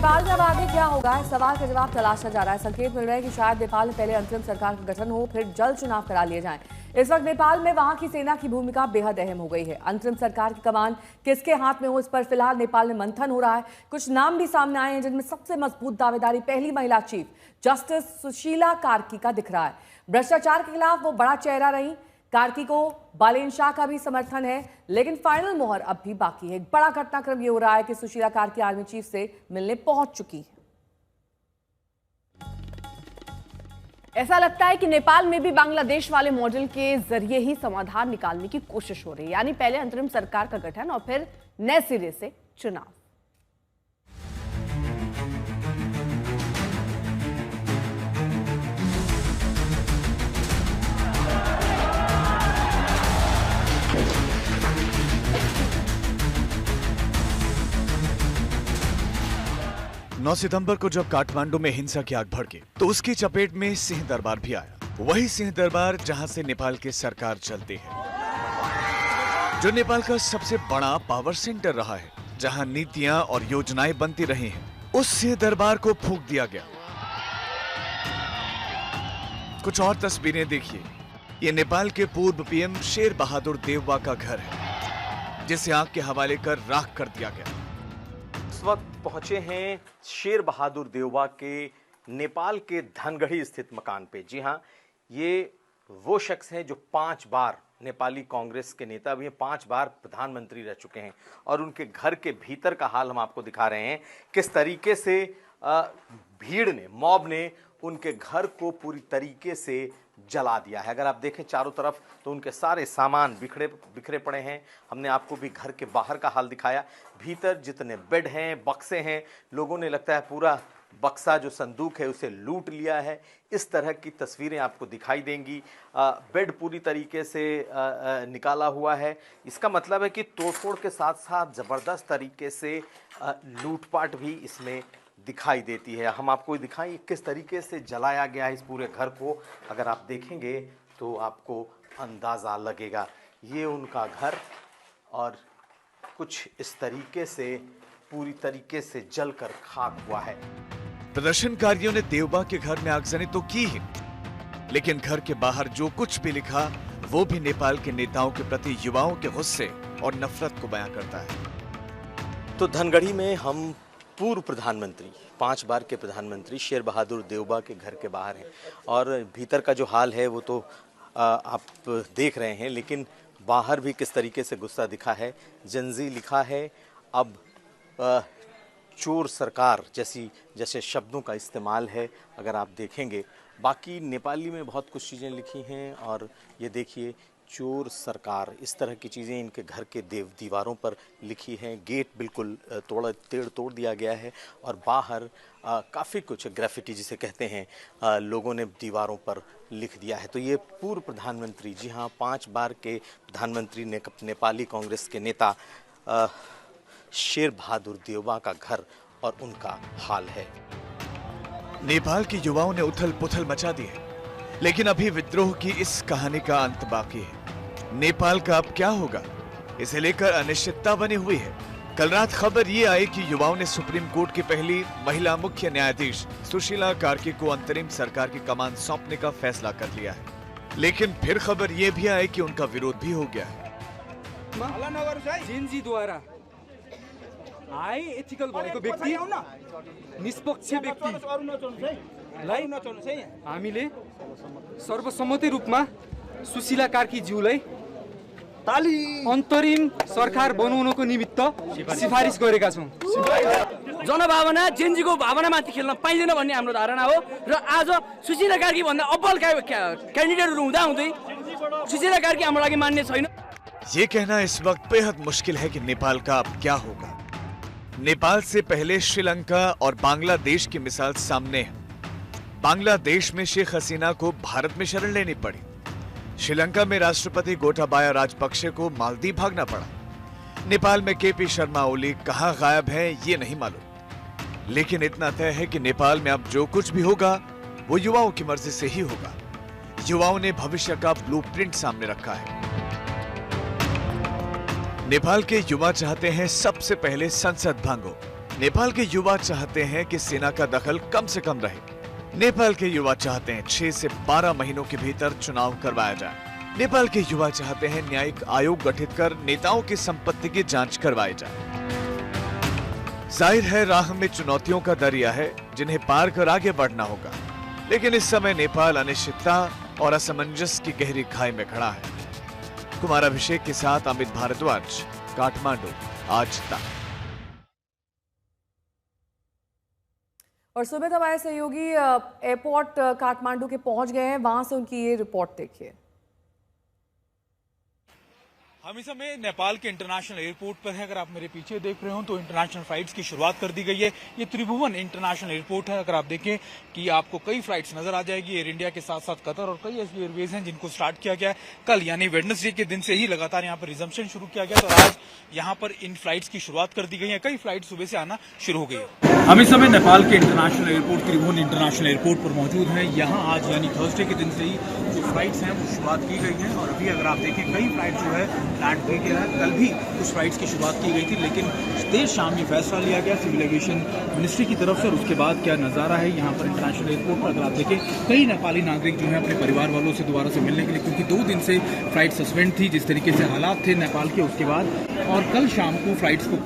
नेपाल में अब आगे क्या होगा, इस सवाल का जवाब तलाशा जा रहा है। संकेत मिल रहे हैं कि शायद नेपाल में पहले अंतरिम सरकार का गठन हो, फिर जल्द चुनाव करा लिए जाएं। इस वक्त नेपाल में वहां की सेना की भूमिका बेहद अहम हो गई है। अंतरिम सरकार की कमान किसके हाथ में हो, इस पर फिलहाल नेपाल में मंथन हो रहा है। कुछ नाम भी सामने आए हैं जिनमें सबसे मजबूत दावेदारी पहली महिला चीफ जस्टिस सुशीला कार्की का दिख रहा है। भ्रष्टाचार के खिलाफ वो बड़ा चेहरा रही। कार्की को बालेन शाह का भी समर्थन है, लेकिन फाइनल मोहर अब भी बाकी है। एक बड़ा घटनाक्रम ये हो रहा है कि सुशीला कार्की आर्मी चीफ से मिलने पहुंच चुकी है। ऐसा लगता है कि नेपाल में भी बांग्लादेश वाले मॉडल के जरिए ही समाधान निकालने की कोशिश हो रही है, यानी पहले अंतरिम सरकार का गठन और फिर नए सिरे से चुनाव। नौ सितंबर को जब काठमांडू में हिंसा की आग भड़की तो उसकी चपेट में सिंह दरबार भी आया। वही सिंह दरबार जहां से नेपाल की सरकार चलती है, जो नेपाल का सबसे बड़ा पावर सेंटर रहा है, जहां नीतियां और योजनाएं बनती रही हैं। उस सिंह दरबार को फूंक दिया गया। कुछ और तस्वीरें देखिए। ये नेपाल के पूर्व पीएम शेर बहादुर देववा का घर है, जिसे आग के हवाले कर राख कर दिया गया। इस वक्त पहुंचे हैं शेर बहादुर देववा के नेपाल के धनगढ़ी स्थित मकान पे। जी हाँ, ये वो शख्स हैं जो 5 बार नेपाली कांग्रेस के नेता भी हैं, 5 बार प्रधानमंत्री रह चुके हैं। और उनके घर के भीतर का हाल हम आपको दिखा रहे हैं, किस तरीके से भीड़ ने, मॉब ने उनके घर को पूरी तरीके से जला दिया है। अगर आप देखें चारों तरफ तो उनके सारे सामान बिखरे पड़े हैं। हमने आपको भी घर के बाहर का हाल दिखाया। भीतर जितने बेड हैं, बक्से हैं, लोगों ने लगता है पूरा बक्सा जो संदूक है उसे लूट लिया है। इस तरह की तस्वीरें आपको दिखाई देंगी। बेड पूरी तरीके से निकाला हुआ है। इसका मतलब है कि तोड़फोड़ के साथ साथ ज़बरदस्त तरीके से लूटपाट भी इसमें दिखाई देती है। हम आपको दिखाएं किस तरीके से जलाया गया है इस पूरे घर को। अगर आप देखेंगे तो आपको अंदाज़ा लगेगा। ये उनका घर और कुछ इस तरीके से पूरी तरीके से जलकर खाक हुआ है। प्रदर्शनकारियों ने देवबा के घर में आगजनी तो की ही, लेकिन घर के बाहर जो कुछ भी लिखा वो भी नेपाल के नेताओं के प्रति युवाओं के गुस्से और नफरत को बयां करता है। तो धनगढ़ी में हम पूर्व प्रधानमंत्री, 5 बार के प्रधानमंत्री शेर बहादुर देवबा के घर के बाहर हैं। और भीतर का जो हाल है वो तो आप देख रहे हैं, लेकिन बाहर भी किस तरीके से गुस्सा दिखा है। जंजी लिखा है। अब चोर सरकार जैसे शब्दों का इस्तेमाल है अगर आप देखेंगे। बाकी नेपाली में बहुत कुछ चीज़ें लिखी हैं। और ये देखिए, चोर सरकार, इस तरह की चीज़ें इनके घर के दीवारों पर लिखी हैं। गेट बिल्कुल तोड़ दिया गया है। और बाहर काफ़ी कुछ ग्राफिटी जिसे कहते हैं लोगों ने दीवारों पर लिख दिया है। तो ये पूर्व प्रधानमंत्री, जी हाँ, 5 बार के प्रधानमंत्री नेपाली कांग्रेस के नेता शेर बहादुर देवबा का घर और उनका हाल है। नेपाल के युवाओं ने उथल पुथल मचा दी है, लेकिन अभी विद्रोह की इस कहानी का अंत बाकी है। नेपाल का अब क्या होगा, इसे लेकर अनिश्चितता बनी हुई है। कल रात खबर ये आई कि युवाओं ने सुप्रीम कोर्ट की पहली महिला मुख्य न्यायाधीश सुशीला कार्की को अंतरिम सरकार की कमान सौंपने का फैसला कर लिया है। लेकिन फिर खबर ये भी आई कि उनका विरोध भी हो गया है। एथिकल भएको व्यक्ति, निष्पक्ष व्यक्तिलाई हामीले सर्वसम्मति रूपमा सुशीला कार्की ज्यूलाई अन्तरिम सरकार बनाउनको निमित्त सिफारिस गरेका छौं। जनभावना जेन्जीको भावनामाथि खेल्न पाइँदैन भन्ने हाम्रो धारणा हो। र आज सुशीला कार्की भन्दा अब्बल क्यान्डिडेटहरू हुँदाहुँदै सुशीला कार्की हाम्रो लागि मान्य छैन। ये कहना इस वक्त बेहद मुश्किल है कि नेपाल का अब क्या होगा। नेपाल से पहले श्रीलंका और बांग्लादेश की मिसाल सामने है। बांग्लादेश में शेख हसीना को भारत में शरण लेनी पड़ी। श्रीलंका में राष्ट्रपति गोटाबाया राजपक्षे को मालदीव भागना पड़ा। नेपाल में केपी शर्मा ओली कहां गायब हैं ये नहीं मालूम। लेकिन इतना तय है कि नेपाल में अब जो कुछ भी होगा वो युवाओं की मर्जी से ही होगा। युवाओं ने भविष्य का ब्लूप्रिंट सामने रखा है। नेपाल के युवा चाहते हैं सबसे पहले संसद भंग हो, नेपाल के युवा चाहते हैं कि सेना का दखल कम से कम रहे। नेपाल के युवा चाहते हैं 6 से 12 महीनों के भीतर चुनाव करवाया जाए। नेपाल के युवा चाहते हैं न्यायिक आयोग गठित कर नेताओं की संपत्ति की जांच करवाई जाए। जाहिर है राह में चुनौतियों का दरिया है जिन्हें पार कर आगे बढ़ना होगा, लेकिन इस समय नेपाल अनिश्चितता और असमंजस की गहरी खाई में खड़ा है। कुमार अभिषेक के साथ अमित भारद्वाज, काठमांडू, आज तक। और सुमित हमारे सहयोगी एयरपोर्ट काठमांडू के पहुंच गए हैं, वहां से उनकी ये रिपोर्ट देखिए। हम इस समय नेपाल के इंटरनेशनल एयरपोर्ट पर हैं। अगर आप मेरे पीछे देख रहे हो तो इंटरनेशनल फ्लाइट्स की शुरुआत कर दी गई है। ये त्रिभुवन इंटरनेशनल एयरपोर्ट है। अगर आप देखें कि आपको कई फ्लाइट्स नजर आ जाएगी। एयर इंडिया के साथ साथ कतर और कई ऐसी एयरवेज हैं जिनको स्टार्ट किया गया है। कल यानी वेडनेसडे के दिन से ही लगातार यहाँ पर रिजम्पशन शुरू किया गया, तो आज यहाँ पर इन फ्लाइट्स की शुरुआत कर दी गई है। कई फ्लाइट सुबह से आना शुरू हो गई है। हम इस समय नेपाल के इंटरनेशनल एयरपोर्ट त्रिभुवन इंटरनेशनल एयरपोर्ट पर मौजूद हैं। यहाँ आज यानी थर्सडे के दिन से ही जो फ्लाइट्स हैं वो शुरुआत की गई है और अभी अगर आप देखें कई फ्लाइट जो है लैंड किए गए हैं। कल भी कुछ फ्लाइट्स की शुरुआत की गई थी, लेकिन देर शाम ये फैसला लिया गया सिविल एविएशन मिनिस्ट्री की तरफ से। और उसके बाद क्या नज़ारा है यहाँ पर इंटरनेशनल एयरपोर्ट पर, अगर आप देखें कई नेपाली नागरिक जो है अपने परिवार वालों से दोबारा से मिलने के लिए, क्योंकि 2 दिन से फ्लाइट सस्पेंड थी जिस तरीके से हालात थे नेपाल के, उसके बाद और कल शाम को फ्लाइट्स को